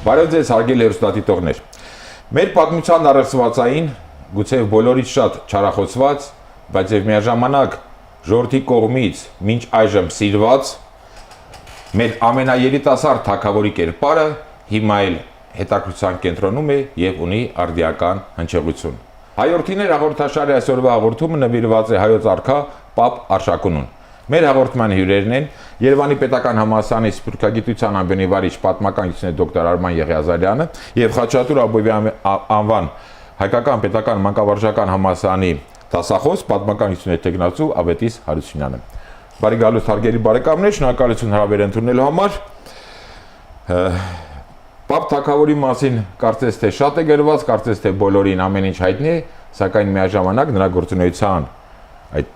Բարև ձեզ, հարգելի հեռուստադիտողներ։ Մեր պատմության առեղծվածային, գուցե բոլորից շատ չարախոսված, բայց եւ միաժամանակ ժողովրդի կողմից մինչ այժմ սիրված մեր ամենաերիտասարդ թագավորի կերպարը հիմա էլ հետաքրքրության կենտրոնում է եւ ունի արդիական հնչեղություն։ Հայորդիներ հաղորդաշարի այսօրվա հաղորդումը նվիրված է հայոց արքա Պապ Արշակունուն։ Մեր հաղորդման հյուրերն են Երևանի Պետական Համալսարանի Սփյուռքագիտության ամբիոնի վարիչ պատմական գիտությունների դոկտոր Արման Եղիազարյանը եւ Խաչատուր Աբովյանի անվան Հայկական Պետական Մանկավարժական Համալսարանի դասախոս պատմական գիտությունների տեխնացու Ավետիս Հարությունյանը։ Բարի գալուստ հարգելի բարեկամներ, շնորհակալություն հրավեր ընդունելու համար։ Պապ թագավորի մասին կարծես թե շատ է գրված, կարծես թե բոլորին ամեն ինչ հայտնի է, սակայն միաժամանակ նրա գործունեության այդ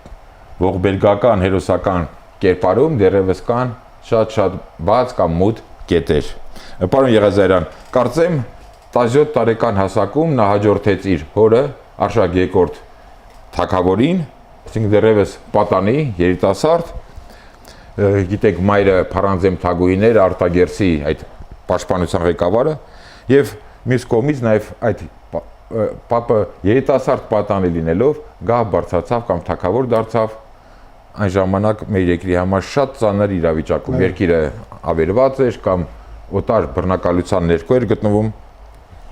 ողբերգական հերոսական կերպարում դեռևս կան շատ բաց կամ մութ կետեր։ Պարոն Եղիազարյան, կարծեմ 17 տարեկան հասակում նա հաջորդեց իր հորը Արշակ II թագավորին, այսինքն դեռևս պատանի երիտասարդ, գիտեք մայրը Փարանձեմ Թագուհիներ Արտագերսի այդ պաշտպանության ղեկավարը եւ մյուս կողմից նաեւ այդ պապը երիտասարդ պատանի լինելով գահ բարձրացավ կամ թագավոր դարձավ այն ժամանակ մեր երկրի համար շատ ծանր իրավիճակում երկիրը ավերված էր կամ օտար բռնակալության ներքո էր գտնվում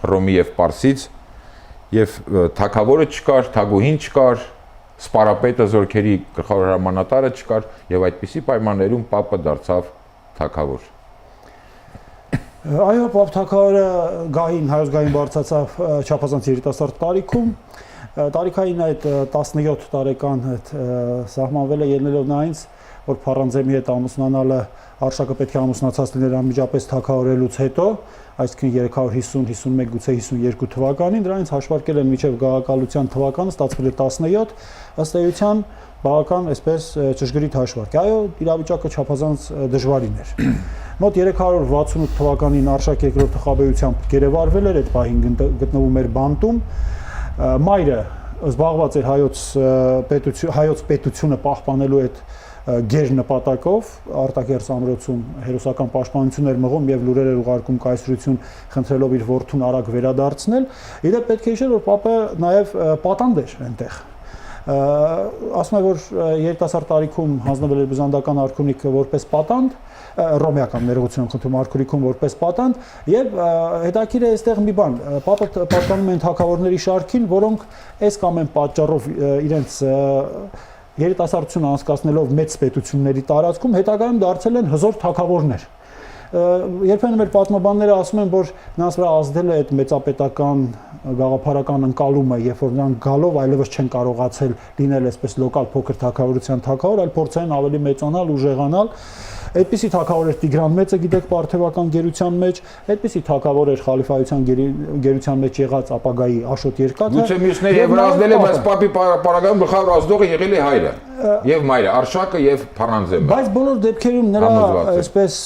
Հռոմի եւ Պարսից եւ թագավորը չկար, թագուհին չկար, սպարապետը զորքերի գլխավոր հրամանատարը չկար եւ այդպիսի պայմաններում պապը դարձավ թագավոր։ Այո, Պապ թագավորը գահին հայոց գահին բարձրացավ չափազանց երիտասարդ տարիքում, տարիքային այդ 17 տարեկան այդ սահմանվել է ելնելով նրանից, որ Փարանձեմի հետ ամուսնանալը Արշակը պետք է ամուսնացած լիներ անմիջապես թագավորելուց հետո, այսինքն 350-51 գուցե 52 թվականին, դրանից հաշվարկել են մինչև գահակալության թվականը, ստացվել է 17, ըստ էության բավական այսպես ճշգրիտ հաշվարկ։ Այո, իրավիճակը չափազանց դժվարին էր։ Մոտ 368 թվականին Արշակ II թխաբեությամբ գերեվարվել էր, այդ պահին գտնվում էր բանտում։ Մայրը զբաղված էր հայոց պետությունը պահպանելու այդ գեր նպատակով, Արտակերս ամրոցում հերոսական պաշտպանություն էր մղում եւ լուրեր էր ուղարկում կայսրություն խնդրելով իր որդուն արագ վերադարձնել։ Իդեպ պետք է հիշել, որ պապը նաեւ պատանդ էր այնտեղ։ Ասում է, որ երիտասարդ տարիքում հանձնվել էր բյուզանդական արքունիքը որպես պատանդ, ռոմեական ներողություն խնդրում արքունիքում որպես պատանդ եւ հետաքրիր է այստեղ մի բան, պապը պատկանում են թագավորների շարքին, որոնք այս կամ այն պատճառով իրենց երիտասարդությունը անցկացնելով մեծ պետությունների տարածքում հետագայում դարձել են հզոր թագավորներ։ Երբեմն մեր պատմաբանները ասում են, որ նրանց վրա ազդել է այդ մեծապետական գաղափարական ընկալումը, երբ որ նրանք գալով այլևս չեն կարողացել լինել այսպես լոկալ փոքր թագավորության թագավոր, այլ փորձեն ավելի մեծանալ, ուժեղանալ։ Այդպիսի թագավոր էր Տիգրան Մեծը, գիտեք, պարթևական գերության մեջ, այդպիսի թագավոր էր խալիֆայության գերության մեջ եղած ապագայի Աշոտ Երկաթը։ Գուցե մյուսները եւ ազդել է, բայց պապի պարագայում գլխավոր ազդողը եղել է հայրը եւ մայրը, Արշակը եւ Փարանձեմը։ Բայց բոլոր դեպքերում նրա այսպես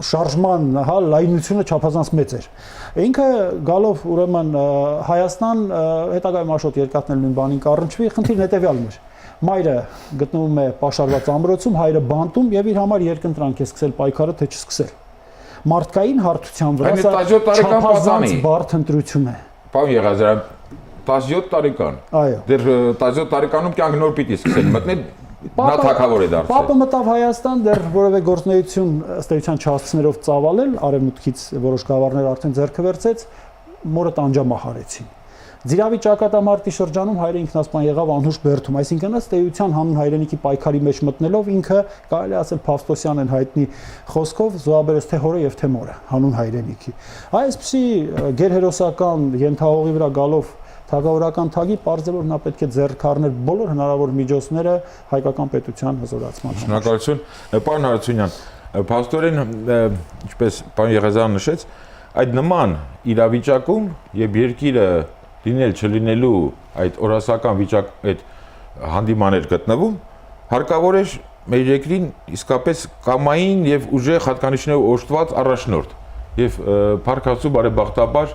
շարժման, հա, լայնությունը չափազանց մեծ էր։ Ինքը գալով ուրեմն Հայաստան, հետագայում Աշոտ Երկաթն էլ նույն բանին կառնչվի, խնդիրն հետեւյալն էր։ Մայրը գտնվում է պաշարված ամրոցում, հայրը բանտում եւ իր համար երկընտրանք է սկսել պայքարը թե չսկսել։ Մարդկային հարթության վրա սա չափազանց բարդ ընտրություն է։ Պարոն Եղիազարյան, 17 տարեկան։ Այո։ Դեռ 17 տարեկանում կյանք նոր պիտի սկսել մտնել, նա թագավոր է դարձել։ Պապը մտավ Հայաստան, դեռ որևէ գործունեություն ըստ էության չհասցնելով ծավալել, արևմուտքից որոշ գավառներ արդեն ձեռքը վերցեց, մորը տանջամահարեցին։ Ձիրավի ճակատամարտի շրջանում հայրը ինքնասպան եղավ Անհուշ Բերդում, այսինքն ըստ էության հանուն հայրենիքի պայքարի մեջ մտնելով ինքը կարելի ասել Փավստոսյան են հայտնի խոսքով զոհաբերեց թե հորը եւ թե մորը հանուն հայրենիքի։ Այսպիսի գերհերոսական ենթահողի վրա գալով թագավորական թագի պարզ է որ նա պետք է ձեռք առնել բոլոր հնարավոր միջոցները հայկական պետության հզորացման համար։ Շնորհակալություն, պարոն Հարությունյան, փաստորեն, ինչպես պարոն Եղիազարյանը նշեց, այդ նման իրավիճակում եւ երկիրը լինել չլինելու այդ օրասական վիճակ այդ հանդիման էր գտնվում, հարկավոր էր մեր երկրին իսկապես կամային եւ ուժեղ հատկանիշներով օժտված առաջնորդ եւ փառք Աստծո բարեբախտաբար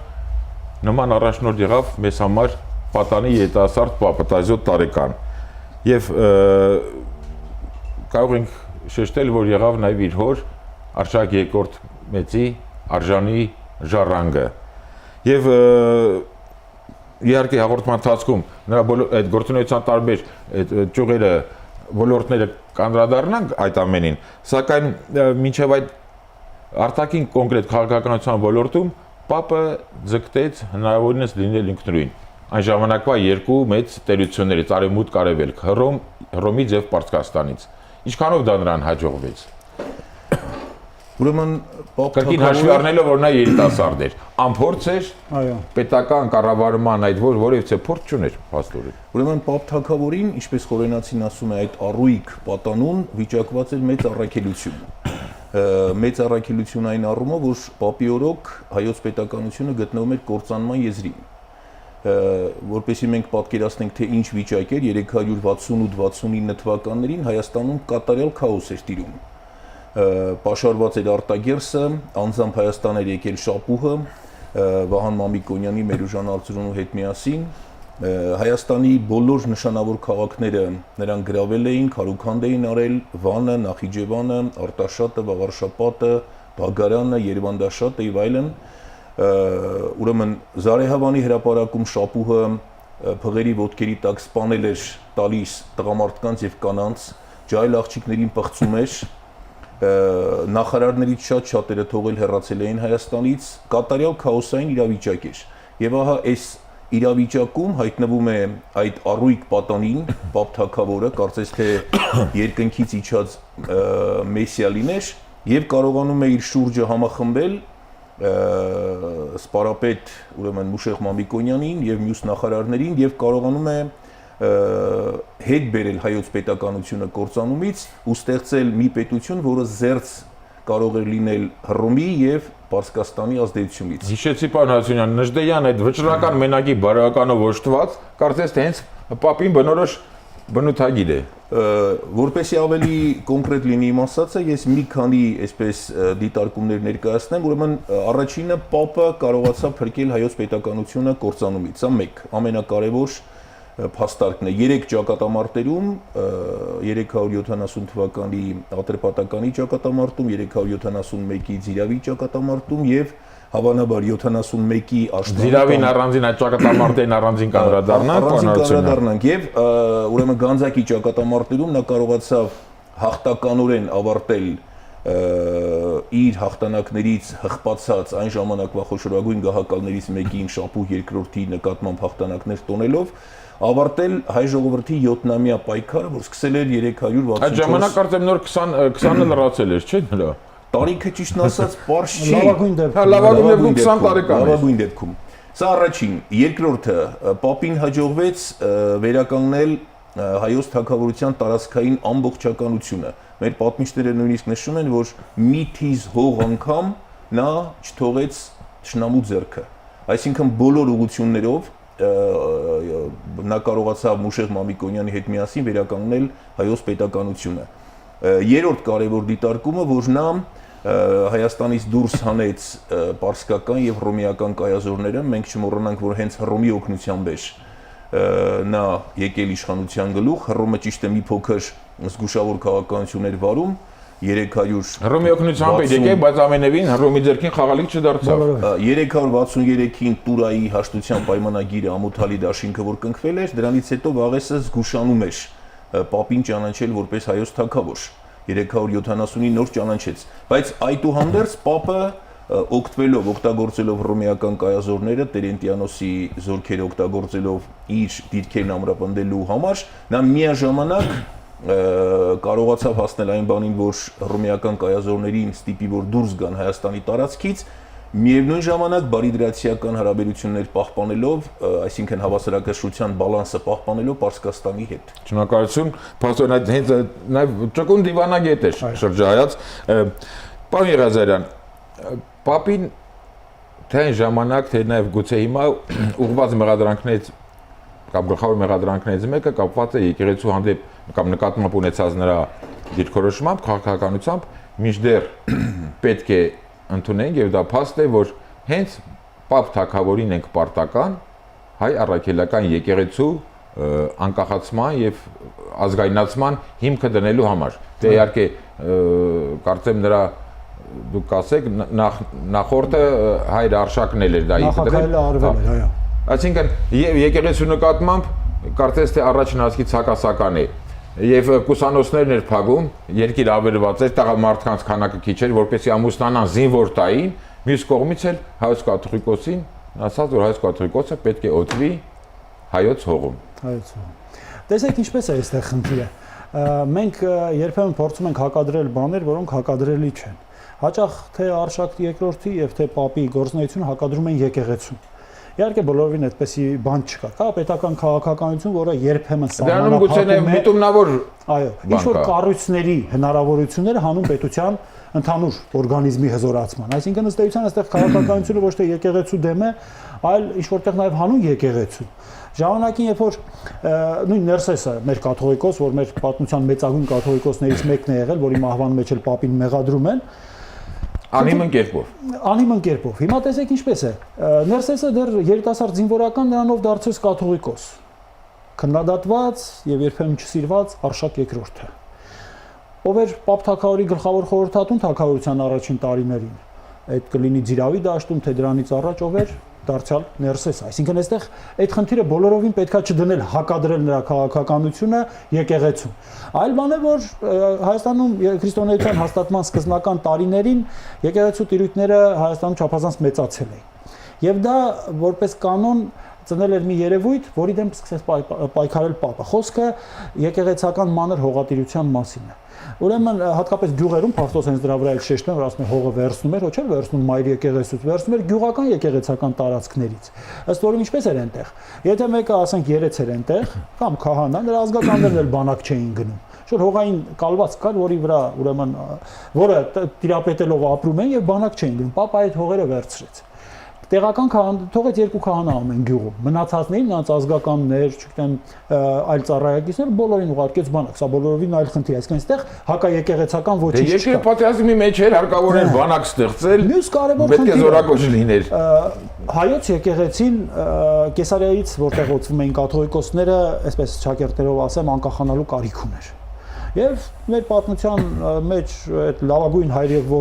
նման առաջնորդ եղավ մեզ համար պատանի երիտասարդ պապը 17 տարեկան եւ կարող ենք շեշտել որ եղավ նաեւ իր հոր Արշակ II մեծի արժանի ժառանգը։ Եվ իհարկե հաղորդման ընթացքում նրա բոլոր այդ գործունեության տարբեր այդ ճյուղերը ոլորտները կանդրադառնանք այդ ամենին, սակայն մինչև այդ արտաքին կոնկրետ քաղաքականության ոլորտում Պապը ձգտեց հնարավորինս լինել ինքնուրույն։ Այն ժամանակվա երկու մեծ տերություններից Արևմուտք Արևելք, Հռոմից եւ Պարսկաստանից։ Ինչքանով դա նրան հաջողվեց։ Ուրեմն Կրկին հաշվի առնելով, որ նա երիտասարդ էր, անփորձ էր, Այո։ պետական կառավարման այդ որևիցե փորձ չուներ փաստորեն։ Ուրեմն Պապ Թագավորին, ինչպես Խորենացին ասում է, այդ առույգ պատանուն վիճակված էր մեծ առաքելություն։ Մեծ առաքելություն այն առումով, որ Պապի օրոք հայոց պետականությունը գտնվում էր կործանման եզրին։ Որպեսզի մենք պատկերացնենք, թե ինչ վիճակ էր 368-69 թվականներին Հայաստանում կատարյալ քաոս էր տիրում։ Պաշարված էր արտագերսը, անձամբ Հայաստան էր եկել Շապուհը, Վահան Մամիկոնյանի, Մերուժան Արծրունու հետ միասին։ Հայաստանի բոլոր նշանավոր քաղաքները նրան գրավել էին, քարուքանդ էին արել, Վանը, Նախիջևանը, Արտաշատը, Վաղարշապատը, Բագարանը, Երևանդաշատը եւ այլն։ Ուրեմն Զարեհավանի հրապարակում Շապուհը փղերի ոտքերի տակ սպանել էր տալիս տղամարդկանց եւ կանանց, ջայլ աղջիկներին պղծում էր, նախարարներից շատերը թողել հեռացել էին Հայաստանից, կատարյալ քաոսային իրավիճակ էր։ Եւ ահա այս իրավիճակում հայտնվում է այդ առույգ պատանին, Պապ Թագավորը, կարծես թե երկնքից իջած մեսիա լիներ եւ կարողանում է իր շուրջը համախմբել սպարապետ ուրեմն Մուշեղ Մամիկոնյանին եւ մյուս նախարարներին եւ կարողանում է հետ բերել հայոց պետականությունը կործանումից ու ստեղծել մի պետություն, որը զերծ կարող էր լինել Հռոմի եւ Պարսկաստանի ազդեցությունից։ Հիշեցի պարոն Հարությունյան, Նժդեյան այդ վճռական մենակի բարոյականով օժտված, կարծես թե հենց Պապին բնորոշ բնութագիր է։ Որպեսզի ավելի կոնկրետ լինի իմ ասածը, ես մի քանի այսպես դիտարկումներ ներկայացնեմ, ուրեմն առաջինը Պապը կարողացավ փրկել հայոց պետականությունը կործանումից, սա մեկ, ամենակարևոր փաստարկն է։ 3 ճակատամարտերում 370 թվականի Ատրպատականի ճակատամարտում, 371-ի Ձիրավի ճակատամարտում եւ հավանաբար 71-ի Ձիրավին առանձին այդ ճակատամարտերին առանձին կանդրադառնանք եւ ուրեմն Գանձակի ճակատամարտերում նա կարողացավ հաղթականորեն ավարտել իր հաղթանակներից հղպացած այն ժամանակվա խոշորագույն գահակալներից մեկին Շապուհ II-ի նկատմամբ հաղթանակներ տոնելով ավարտել հայ ժողովրդի 7-ամյա պայքարը, որ սկսել էր 364։ Այդ ժամանակ արդեն նոր 20-ը լրացել էր, չէ՞ նրա։ Տարիքը ճիշտ ասած պարզ չի։ Լավագույն դեպքում։ Լավագույն դեպքում 20 տարեկան է։ Լավագույն դեպքում։ Սա առաջին, երկրորդը Պապին հաջողվեց վերականգնել հայոց թագավորության տարածքային ամբողջականությունը։ Մեր պատմիչները նույնիսկ նշում են, որ մի թիզ հող անգամ նա չթողեց շնամու ձեռքը։ Այսինքն բոլոր ուղղություններով նա կարողացավ Մուշեղ Մամիկոնյանի հետ միասին վերականգնել հայոց պետականությունը։ Երրորդ կարևոր դիտարկումը, որ նա Հայաստանից դուրս հանեց պարսկական եւ հռոմեական կայազորները, մենք չմոռանանք, որ հենց Հռոմի օգնությամբ էր նա եկել իշխանության գլուխ, Հռոմը ճիշտ է մի փոքր զգուշավոր քաղաքականություն էր վարում, 300 Հռոմի օգնությամբ էր եկել, բայց ամենևին Հռոմի ձեռքին խաղալիք չդարձավ։ 363-ին Տուրայի հաշտության պայմանագիրը ամոթալի դաշինքը որ կնքվել էր, դրանից հետո Վաղեսը զգուշանում էր Պապին ճանաչել որպես հայոց թագավոր, 370-ի նոր ճանաչեց, բայց այդուհանդերձ Պապը օգտագործելով հռոմեական կայազորները, Տերենտիանոսի զորքերը օգտագործելով իր դիրքերն ամրապնդելու համար, նա միաժամանակ կարողացավ հասնել այն բանին, որ հռոմեական կայազորներին ստիպի, որ դուրս գան Հայաստանի տարածքից, միևնույն ժամանակ բարիդրացիական հարաբերություններ պահպանելով, այսինքն հավասարակշռության բալանսը պահպանելով Պարսկաստանի հետ։ Շնորհակալություն, պաստոր այդ հենց նաև ճկուն դիվանագետ է շրջայաց։ Պարոն Եղիազարյան, Պապին թե այն ժամանակ, թե նաև գուցե հիմա ուղղված մեղադրանքներից կամ գլխավոր մեղադրանքներից մեկը կապված է եկեղեցու հանդեպ կամ նկատմամբ ունեցած նրա դիրքորոշմամբ, քաղաքականությամբ, մինչդեռ պետք է ընդունենք եւ դա փաստ է, որ հենց Պապ Թագավորին ենք պարտական հայ առաքելական եկեղեցու անկախացման եւ ազգայնացման հիմքը դնելու համար։ Դե իհարկե կարծեմ նրա դուք ասեք նախորդը հայր Արշակն էր դա Նախագահել արվել էր, այո։ Այսինքն եւ եկեղեցու նկատմամբ կարծես թե առաջին հասկի ցակասական է եւ կուսանոցներն էր փակում, երկիր ավերված էր, տղամարդկանց քանակը քիչ էր, որպեսզի ամուսնանան զինվոր տային, մյուս կողմից էլ հայոց կաթողիկոսին ասած որ հայոց կաթողիկոսը պետք է օդվի հայոց հողում։ Հայոց հողում։ Տեսեք ինչպես է այստեղ խնդիրը։ Մենք երբեմն փորձում ենք հակադրել բաներ, որոնք հակադրելի չեն։ Հաճախ թե Արշակ II եւ թե Պապի գործունեությունը հակադրում են եկեղեցուն։ Իհարկե բոլորովին այդպեսի բան չկա։ Կա պետական քաղաքականություն, որը երբեմն սահմանափակում է միտումնավոր, այո, ինչ որ կառույցների հնարավորությունները հանուն պետության ընդհանուր օրգանիզմի հզորացման։ Այսինքն ըստ էության այստեղ քաղաքականությունը ոչ թե եկեղեցու դեմ է, այլ ինչ որտեղ նաև հանուն եկեղեցու։ Ժամանակին երբ որ նույն Ներսեսը մեր կաթողիկոս, որ մեր պատմության մեծագույն կաթողիկոսներից մեկն է եղել, որի մահվան մեջ էլ Պապին մեղադրում են, անիմն կերպով։ Անիմն կերպով։ Հիմա տեսեք ինչպես է։ Ներսեսը դեռ երիտասարդ զինվորական նրանով դարձեց կաթողիկոս։ Քննադատված եւ երբեմն չսիրված Արշակ II-ը։ Ով էր Պապ Թագավորի գլխավոր խորհրդատուն թագավորության առաջին տարիներին։ Այդ կլինի Ձիրավի դաշտում, թե դրանից առաջ ով էր դարձյալ Ներսեսը։ Այսինքն այստեղ այդ խնդիրը բոլորովին պետքա չդնել հակադրել նրա քաղաքականությունը եկեղեցուն։ Այլ բան է, որ Հայաստանում քրիստոնեության հաստատման սկզբնական տարիներին եկեղեցու տիրույթները Հայաստանում չափազանց մեծացել էին։ Եվ դա որպես կանոն ծնել էր մի երևույթ, որի դեմ սկսեց պայքարել Պապը։ Խոսքը եկեղեցական մանր հողատիրության մասին է։ Ուրեմն հատկապես գյուղերում Փաստորեն հենց դրա վրա էլ շեշտում էր, ասում են հողը վերցնում էր, ոչ էլ վերցնում մայր եկեղեցուց, վերցնում էր գյուղական եկեղեցական տարածքներից։ Ըստ որում ինչպես էր այնտեղ։ Եթե մեկը ասենք երեց էր այնտեղ, կամ քահանա, նրա ազգականներն էլ բանակ չէին գնում։ Շուտ հողային կալված կար, որի վրա ուրեմն որը տիրապետելով ապրում են եւ բանակ չէին գնում։ Պապը այդ հողերը վերցրեց։ Տեղական թողեց երկու քահանա ամեն գյուղում։ Մնացածներին նրանց ազգականներ, չգիտեմ, այլ ծառայակիցներ բոլորին ուղարկեց բանակ։ Սա բոլորովին այլ խնդիր է, այսինքն այստեղ հակաեկեղեցական ոչինչ չկա։ Երկրի պատերազմի մեջ էր հարկավոր էր բանակ ստեղծել։ Մյուս կարևոր պետք է զորակոչ լիներ։ Հայոց եկեղեցին Կեսարիայից, որտեղ օծվում էին կաթողիկոսները, այսպես ճակերտերով ասեմ, անկախանալու կարիք ուներ։ Եվ մեր պատմության մեջ այդ լավագույն հայր եւ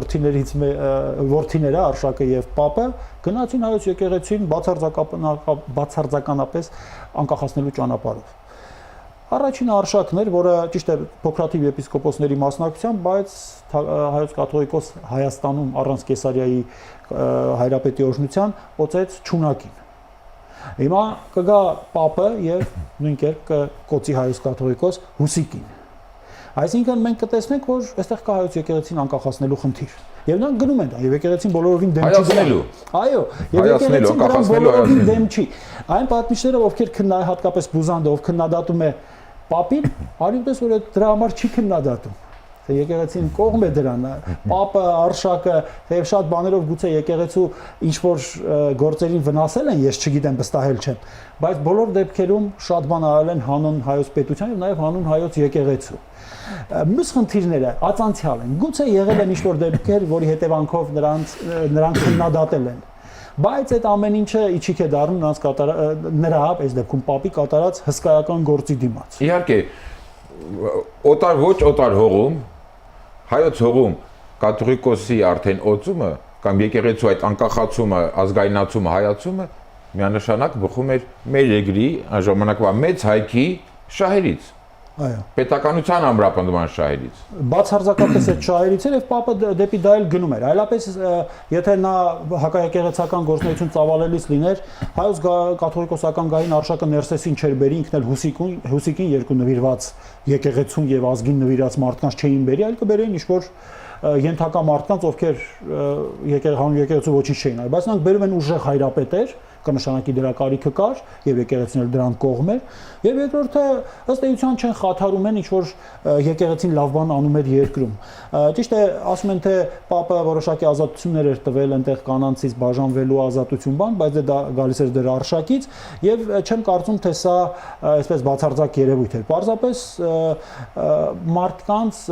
որդիները Արշակը եւ Պապը գնացին հայոց եկեղեցին բացարձականապես անկախացնելու ճանապարհով։ Առաջինը Արշակն էր, որը ճիշտ է փոքրաթիվ եպիսկոպոսների մասնակցությամբ, բայց հայոց կաթողիկոս Հայաստանում առանց Կեսարիայի հայրապետի օրհնության օծեց Չունակին։ Հիմա կգա Պապը եւ նույն կերպ կկոծի հայոց կաթողիկոս Հուսիկին։ Այսինքն մենք կտեսնենք, որ այստեղ կա հայոց եկեղեցին անկախացնելու խնդիր։ Եվ նրանք գնում են դա, եւ եկեղեցին բոլորովին դեմ չի գնալու։ Այո, եւ եկեղեցին դրան բոլորովին դեմ չի։ Այն պատմիչները, ովքեր հատկապես Բուզանդը, ով քննադատում է Պապին, արիպես որ դրա համար չի քննադատում։ Թե եկեղեցին կողմ է դրան, Պապը, Արշակը, եւ շատ բաներով գուցե եկեղեցու ինչ որ գործերին վնասել են, ես չգիտեմ, վստահել չեմ, բայց բոլոր դեպքերում շատ բան արել են հանուն հայոց պետության եւ նաեւ հանուն հայոց եկեղեցու։ Մյուս խնդիրները ածանցյալ են։ Գուցե եղել են ինչ-որ դեպքեր, որի հետևանքով նրանք քննադատել են։ Բայց այդ ամեն ինչը իջիկ է դառնում նրա այս դեպքում Պապի կատարած հսկայական գործի դիմաց։ Իհարկե, օտար հողում, հայոց հողում կաթողիկոսի արդեն օծումը կամ եկեղեցու այդ անկախացումը, ազգայնացումը, հայացումը միանշանակ բխում էր մեր երկրի այն ժամանակվա մեծ հայքի շահերից։ Այո։ Պետականության ամրապնդման շահերից։ Բացարձակապես այդ շահերից էր եւ Պապը դեպի դա էլ գնում էր։ Այլապես եթե նա հակաեկեղեցական գործունեություն ծավալելիս լիներ, հայոց կաթողիկոսական գահին Արշակը Ներսեսին չէր բերի, ինքն էլ Հուսիկին երկու նվիրված եկեղեցուն եւ ազգին նվիրած մարդկանց չէին բերի, այլ կբերեին ինչ-որ ենթակա մարդկանց, ովքեր եկեղեցու ոչինչ չէին արել, բայց նրանք բերում են ուժեղ հայրապետեր, կնշանակի դրա կարիքը կար եւ եկեղեցին էլ դրան կողմ էր եւ երկրորդը ըստ էության չեն խաթարում են ինչ որ եկեղեցին լավ բան անում էր երկրում ճիշտ է ասում են թե Պապը որոշակի ազատություններ էր տվել այնտեղ կանանցից բաժանվելու ազատություն բան բայց դա գալիս էր դրա Արշակից եւ չեմ կարծում թե սա այսպես բացարձակ երևույթ էր պարզապես մարդկանց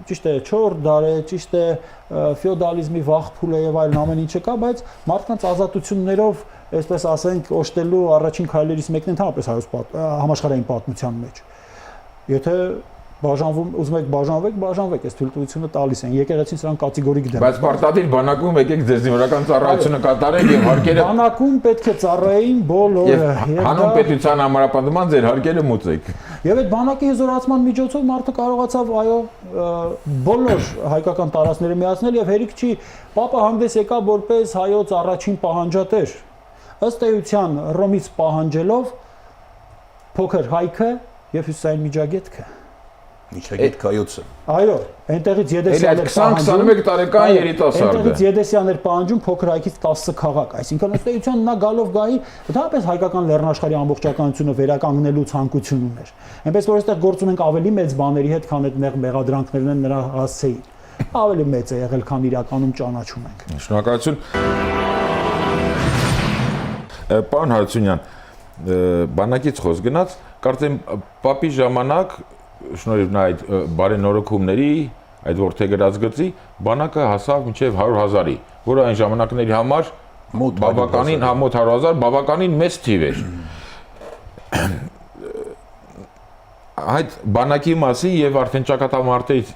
ճիշտ է 4 դար է ճիշտ է ֆեոդալիզմի վաղ փուլ է եւ այլն ամեն ինչը կա բայց մարդկանց ազատություններով այսպես ասենք օժտելու առաջին քայլերից մեկն է ընդհանրապես հայոց համաշխարհային պատմության մեջ եթե ուզում եք բաժանվեք, այս թույլտվությունը տալիս են։ Եկեղեցին սրան կատեգորիկ դեմ։ Բայց պարտադիր բանակում եկեք ձեր զինվորական ծառայությունը կատարեք եւ հարկերը բանակում պետք է ծառայեին բոլորը եւ հանուն պետության համապատասխան ձեր հարկերը մուծեք։ Եվ այդ բանակի հզորացման միջոցով մարդը կարողացավ այո բոլոր հայկական տարածքները միացնել եւ հերիք չի Պապը հանդես եկավ որպես հայոց առաջին պահանջատեր։ Ըստ էության Հռոմից պահանջելով փոքր հայքը եւ հյուսային միջագետքը։ Միջագետ կայոցը։ Այո, այնտեղից Եդեսյաններ 20-21 տարեկան երիտասարդ է։ Այնտեղից Եդեսյաններ պահանջում փոքր հայքից 10 քաղաք, այսինքն ըստ էության նա գալով գայի, դեպի հայկական լեռնաշխարհի ամբողջականությունը վերականգնելու ցանկություն ուներ։ Այնպես որ այստեղ գործում ենք ավելի մեծ բաների հետ, քան այդ մեղադրանքներն են նրա հասցեին։ Ավելի մեծ է եղել, քան իրականում ճանաչում ենք։ Շնորհակալություն։ Պարոն Հարությունյան, բանակից խոս գնաց, կարծեմ Պապի ժամանակ շնորհիվ նա այդ բարենորոգումների, այդ որդեգրած գծի, բանակը հասավ մինչև 100,000-ի, որը այն ժամանակների համար բավականին մոտ 100,000 բավականին մեծ թիվ էր։ Այդ բանակի մասին եւ արդեն ճակատամարտից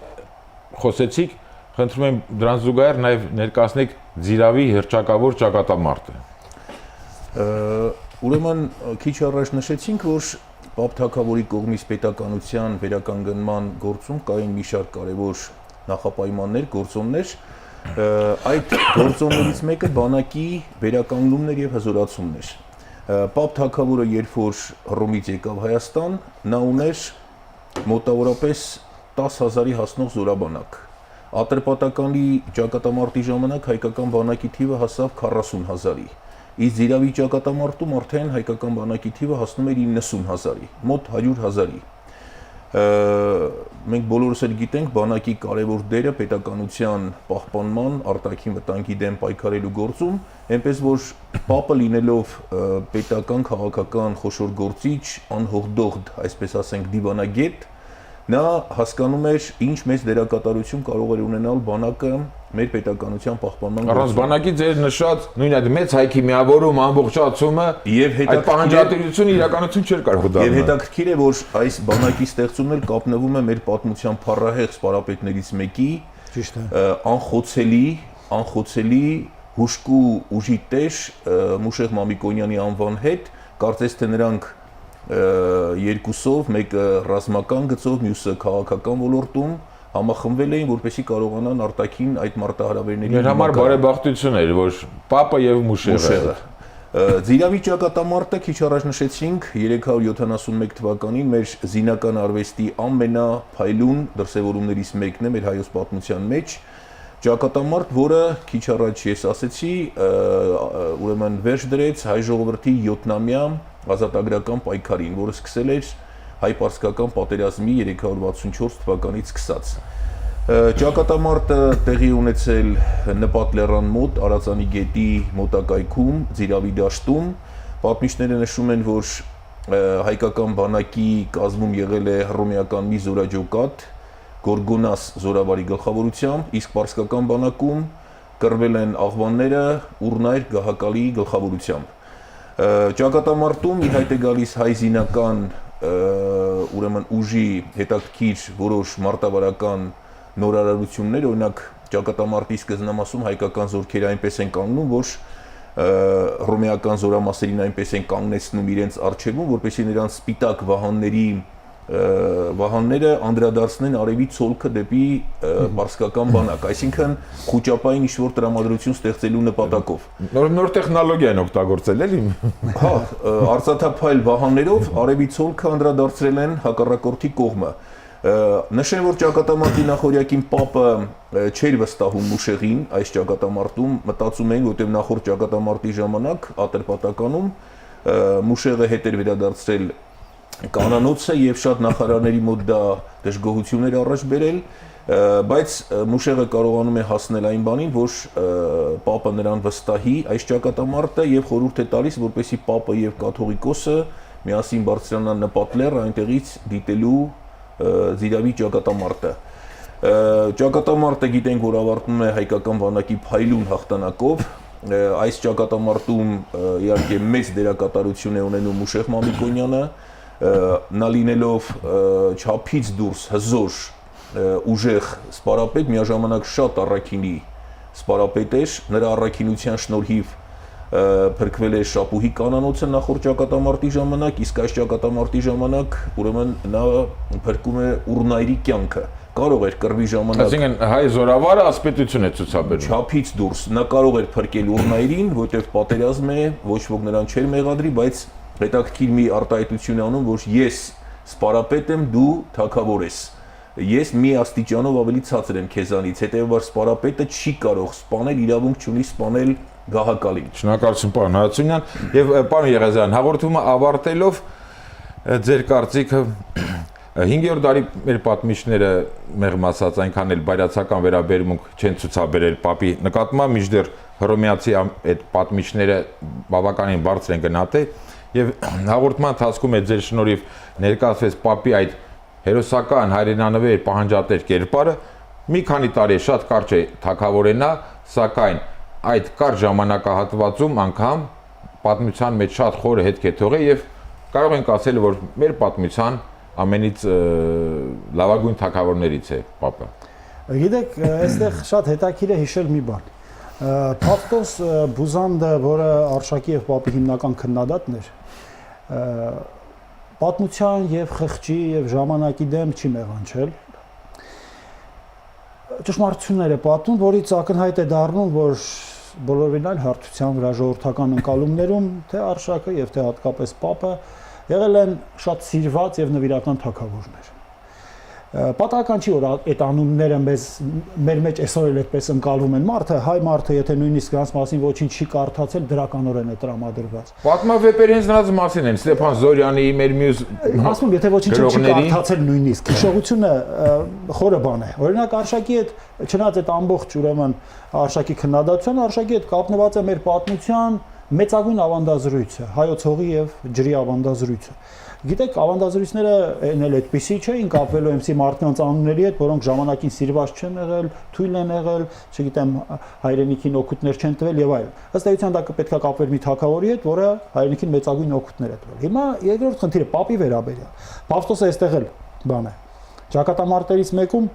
խոսեցիք, խնդրում եմ դրան զուգահեռ նաև ներկայացնեք Ձիրավի հռչակավոր ճակատամարտը։ Ուրեմն քիչ առաջ նշեցինք, որ Պապ Թագավորի կողմից պետականության վերականգնման գործում կային մի շարք կարևոր նախապայմաններ, գործոններ։ Այդ գործոններից մեկը բանակի վերականգնումն եւ հզորացումն էր։ Պապ Թագավորը երբ որ Հռոմից եկավ Հայաստան, նա ուներ մոտավորապես 10,000-ի հասնող զորաբանակ։ Ատրպատականի ճակատամարտի ժամանակ հայկական բանակի թիվը հասավ 40,000-ի։ Իսկ Ձիրավի ճակատամարտում արդեն հայկական բանակի թիվը հասնում էր 90,000-ի, մոտ 100,000-ի։ Մենք բոլորս էլ գիտենք բանակի կարևոր դերը պետականության պահպանման, արտաքին վտանգի դեմ պայքարելու գործում, այնպես որ Պապը լինելով պետական քաղաքական խոշոր գործիչ, անհողդողդ, այսպես ասենք, դիվանագետ, նա հասկանում էր ինչ մեծ դերակատարություն կարող էր ունենալ բանակը մեր պետականության պահպանման գործում։ Առանց բանակի ձեր նշած նույն այդ մեծ հայքի միավորում, ամբողջացումը եւ այդ պահանջատիրությունը իրականություն չէր կարող դառնալ։ Եվ հետաքրքիր է, որ այս բանակի ստեղծումն էլ կապնվում է մեր պատմության փառահեղ սպարապետներից մեկի, ճիշտ է, անխոցելի հուշկու ուժի տեր Մուշեղ Մամիկոնյանի անվան հետ, կարծես թե նրանք երկուսով, մեկը ռազմական գծով, մյուսը քաղաքական ոլորտում համախմբվել էին, որպեսզի կարողանան արտաքին այդ մարտահրավերների Մեր համար բարեբախտություն էր, որ Պապը եւ Մուշեղը։ Ձիրավի ճակատամարտը քիչ առաջ նշեցինք 371 թվականին մեր զինական արվեստի ամենափայլուն դրսևորումներից մեկն է մեր հայոց պատմության մեջ։ Ճակատամարտ, որը քիչ առաջ ես ասեցի, ուրեմն վերջ դրեց հայ ժողովրդի 7-ամյա ազատագրական պայքարին, որը սկսել էր հայ-պարսկական պատերազմի 364 թվականից սկսած։ Ճակատամարտը տեղի ունեցել Նպատ լեռան մոտ, Արածանի գետի մոտակայքում, Ձիրավի դաշտում։ Պատմիչները նշում են, որ հայկական բանակի կազմում եղել է հռոմեական մի զորաջոկատ, Գորգոնաս զորավարի գլխավորությամբ, իսկ պարսկական բանակում կռվել են աղվանները Ուռնայր գահակալի գլխավորությամբ։ Ճակատամարտում ի հայտ է գալիս հայ զինական ուրեմն ուժի հետաքրքիր որոշ մարտավարական նորարարություններ, օրինակ ճակատամարտի սկզբնամասում հայկական զորքերը այնպես են կանգնում, որ հռոմեական զորամասերին այնպես են կանգնեցնում իրենց առջևում, որպեսզի նրանց սպիտակ վահանները անդրադարձնեն արևի ցոլքը դեպի պարսկական բանակ, այսինքն խոճապային ինչ-որ տրամադրություն ստեղծելու նպատակով։ Նոր տեխնոլոգիա են օգտագործել էլի։ Հա, արծաթափայլ վահաններով արևի ցոլքը անդրադարձրել են հակառակորդի կողմը։ Նշեմ, որ ճակատամարտի նախօրյակին Պապը չէր վստահում Մուշեղին այս ճակատամարտում, մտածում էին, որտեղ նախորդ ճակատամարտի ժամանակ Ատրպատականում Մուշեղը հետ էր վերադարձրել կանանոցը եւ շատ նախարարների մոտ դա դժգոհություններ առաջ բերել, բայց Մուշեղը կարողանում է հասնել այն բանին, որ Պապը նրան վստահի այս ճակատամարտը եւ խորհուրդ է տալիս, որպեսզի Պապը եւ կաթողիկոսը միասին բարձրանան Նպատ լեռ այնտեղից դիտելու Ձիրավի ճակատամարտը։ Ճակատամարտը գիտենք, որ ավարտվում է հայկական բանակի փայլուն հաղթանակով։ Այս ճակատամարտում իհարկե մեծ դերակատարություն է ունենում Մուշեղ Մամիկոնյանը, նա լինելով չափից դուրս հզոր ուժեղ սպարապետ, միաժամանակ շատ առաքինի սպարապետ էր, նրա առաքինության շնորհիվ փրկվել է Շապուհի կանանոցը նախորդ ճակատամարտի ժամանակ, իսկ այս ճակատամարտի ժամանակ ուրեմն նա փրկում է Ուրնայրի կյանքը։ Կարող էր կռվի ժամանակ, այսինքն հայ զորավարը ասպետություն է ցուցաբերում։ Չափից դուրս նա կարող էր փրկել Ուրնայրին, որտեղ պատերազմ է, ոչ ոք նրան չէր մեղադրի, բայց հետաքրքիր մի արտահայտություն անում, որ ես սպարապետ եմ, դու թագավոր ես։ Ես մի աստիճանով ավելի ցածր եմ քեզանից, հետեւաբար սպարապետը չի կարող սպանել, իրավունք չունի սպանել գահակալին։ Շնորհակալություն պարոն Հարությունյան եւ պարոն Եղազյան, հաղորդումը ավարտելով ձեր կարծիքը 5-րդ դարի մեր պատմիչները մեղմ ասած այնքան էլ բայրացական վերաբերմունք չեն ցուցաբերել Պապի նկատմամբ, մինչդեռ հռոմեացի այդ պատմիչները բավականին բարձր են գնահատել եւ հաղորդման ընթացքում է ձեր շնորհիվ ներկայացվեց Պապի այդ հերոսական հայրենանվեր պահանջատեր կերպարը մի քանի տարի շատ կարճ է թագավորենա, սակայն այդ կարճ ժամանակահատվածում անգամ պատմության մեջ շատ խորը հետք է թողել եւ կարող ենք ասել, որ մեր պատմության ամենից լավագույն թագավորներից է Պապը։ Գիտեք, այստեղ շատ հետաքրքիր է հիշել մի բան։ Փավտոս Բուզանդը, որը Արշակի եւ Պապի հիմնական քննադատն էր, պատմության եւ խղճի եւ ժամանակի դեմ չի մեղանչել։ Ճշմարտություններ է պատմում, որից ակնհայտ է դառնում, որ բոլորին այլ հարթության վրա ժողովրդական ընկալումներում թե Արշակը եւ թե հատկապես Պապը եղել են շատ սիրված եւ նվիրական թագավորներ։ Պատահական չի, որ այդ անունները մեր մեջ այսօր էլ այդպես ընկալվում են։ Մարդը, հայ մարդը, եթե նույնիսկ նրանց մասին ոչինչ չի կարդացել, դրականորեն է տրամադրված։ Պատմավեպերը հենց նրանց մասին են, Ստեփան Զորյանի, մեր մյուս ասում եմ, եթե ոչինչ չի կարդացել նույնիսկ, հիշողությունը խորը բան է։ Օրինակ Արշակի հետ, չնայած այդ ամբողջ ուրեմն Արշակի քննադատության, Արշակի հետ կապնված է մեր պատմության մեծագույն ավանդազրույցը, հայոց հողի եւ ջրի ավանդազրույցը։ Գիտեք, ավանդազրույցները այն էլ այդպիսի չէին կապվելու MC մարդկանց անունների հետ, որոնք ժամանակին սիրված չեն եղել, թույլ են եղել, չգիտեմ, հայրենիքին օգուտներ չեն տվել եւ այլն։ Ըստ էության դա պետք է կապվեր մի թագավորի հետ, որը հայրենիքին մեծագույն օգուտներ է տվել։ Հիմա երկրորդ խնդիրը Պապի վերաբերյալ։ Փավտոսը այստեղ էլ բան է։ Ճակատամարտերից մեկում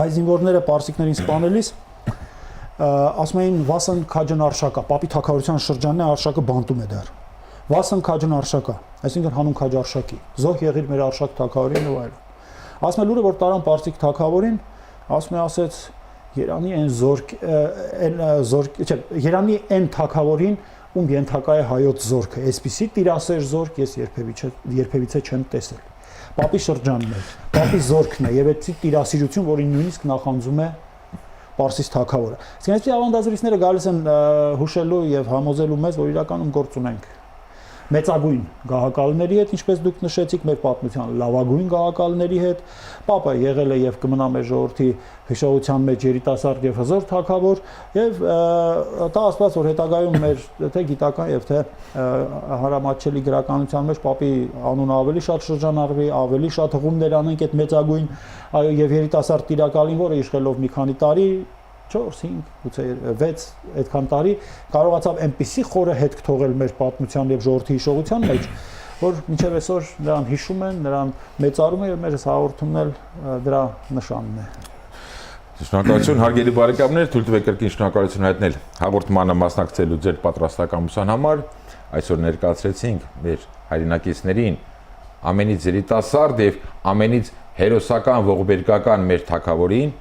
հայ զինվորները պարսիկներին սպանելիս ասում էին Վասն Քաջն Արշակա, Պապի թագավորության շրջանն է, Արշակը բանտում է դեռ։ Վասն Քաջն Արշակա, այսինքն հանուն Քաջ Արշակի, զոհ եղիր մեր Արշակ թագավորին ու այլն։ Ասում է լուրը, որ տարան պարսիկ թագավորին, ասում է ասեց Երանի այն զորք, չէ, Երանի այն թագավորին, ում ենթակա է հայոց զորքը, այսպիսի տիրասեր զորք ես երբևիցե չեմ տեսել։ Պապի շրջանն է, Պապի զորքն է եւ այդ տիրասիրություն, որին նույնիսկ նախանձում է Պարսից թագավորը։ Իսկ այսպիսի ավանդազրույցները գալիս են հուշելու եւ համոզելու մեզ, որ իրականում գործ ունենք մեծագույն գահակալների հետ, ինչպես դուք նշեցիք, մեր պատմության լավագույն գահակալների հետ։ Պապը եղել է եւ կմնա մեր ժողովրդի հիշողության մեջ երիտասարդ եւ հզոր թագավոր եւ դա ասված, որ հետագայում մեր թե գիտական եւ թե հարամատչելի գրականության մեջ Պապի անունը ավելի շատ շրջանառվի, ավելի շատ հղումներ անենք այդ մեծագույն այո եւ երիտասարդ տիրակալին, որը իշխելով մի քանի տարի 4, 5, գուցե 6 այդքան տարի կարողացավ այնպիսի խորը հետք թողել մեր պատմության եւ ժողովրդի հիշողության մեջ, որ մինչեւ այսօր նրան հիշում են, նրան մեծարում են եւ մեր հաղորդումն էլ դրա նշանն է։ Շնորհակալություն հարգելի բարեկամներ, թույլ տվեք կրկին շնորհակալություն հայտնել հաղորդմանը մասնակցելու ձեր պատրաստակամության համար։ Այսօր ներկայացրեցինք մեր հայրենակիցներին ամենից երիտասարդ եւ ամենից հերոսական ողբերգական մեր թագավորին,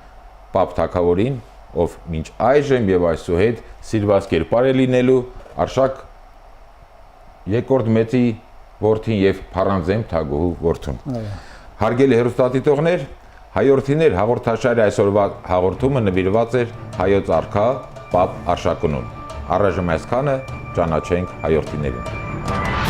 Պապ թագավորին, ով մինչ այժմ եւ այսուհետ սիրված կերպար է լինելու Արշակ երկրորդ մեծի որդին եւ Փարանձեմ թագուհու որդուն։ Հարգելի հեռուստադիտողներ, հայորդիներ հաղորդաշարի այսօրվա հաղորդումը նվիրված էր հայոց արքա Պապ Արշակունուն։ Առայժմ այսքանը ճանաչենք հայորդիներին։